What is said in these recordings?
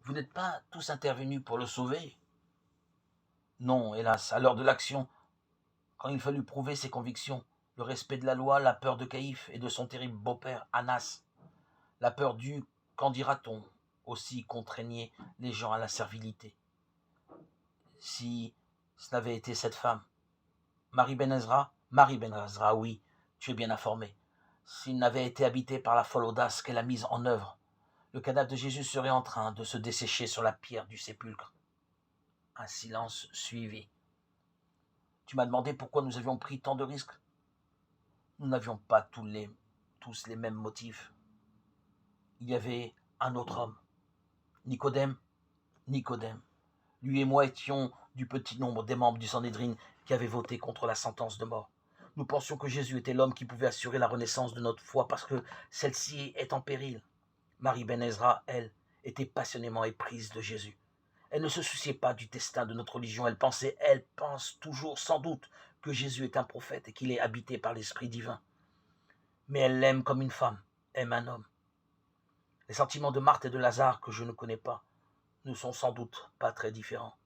Vous n'êtes pas tous intervenus pour le sauver? Non, hélas, à l'heure de l'action, quand il fallut prouver ses convictions, le respect de la loi, la peur de Caïphe et de son terrible beau-père Anas, la peur du qu'en dira-t-on aussi contraignait les gens à la servilité. Si ce n'avait été cette femme, Marie Ben Ezra, oui, tu es bien informé. S'il n'avait été habité par la folle audace qu'elle a mise en œuvre, le cadavre de Jésus serait en train de se dessécher sur la pierre du sépulcre. Un silence suivit. Tu m'as demandé pourquoi nous avions pris tant de risques. Nous n'avions pas tous les mêmes motifs. Il y avait un autre homme, Nicodème. Nicodème. Lui et moi étions du petit nombre des membres du Sanhédrin qui avaient voté contre la sentence de mort. Nous pensions que Jésus était l'homme qui pouvait assurer la renaissance de notre foi parce que celle-ci est en péril. Marie Ben Ezra, elle, était passionnément éprise de Jésus. Elle ne se souciait pas du destin de notre religion. Elle pense toujours sans doute que Jésus est un prophète et qu'il est habité par l'Esprit divin. Mais elle l'aime comme une femme aime un homme. Les sentiments de Marthe et de Lazare, que je ne connais pas, ne sont sans doute pas très différents.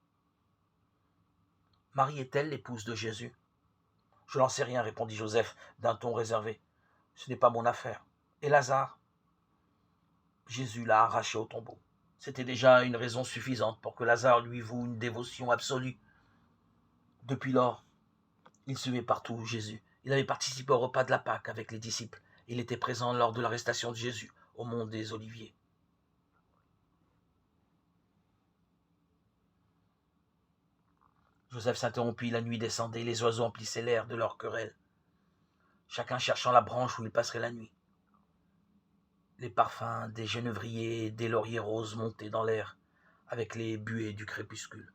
Marie est-elle l'épouse de Jésus? Je n'en sais rien, répondit Joseph d'un ton réservé. Ce n'est pas mon affaire. Et Lazare? Jésus l'a arraché au tombeau. C'était déjà une raison suffisante pour que Lazare lui voue une dévotion absolue. Depuis lors, il suivait partout Jésus. Il avait participé au repas de la Pâque avec les disciples. Il était présent lors de l'arrestation de Jésus au mont des Oliviers. Joseph s'interrompit, la nuit descendait, les oiseaux emplissaient l'air de leur querelle, chacun cherchant la branche où il passerait la nuit. Les parfums des genévriers et des lauriers roses montaient dans l'air avec les buées du crépuscule.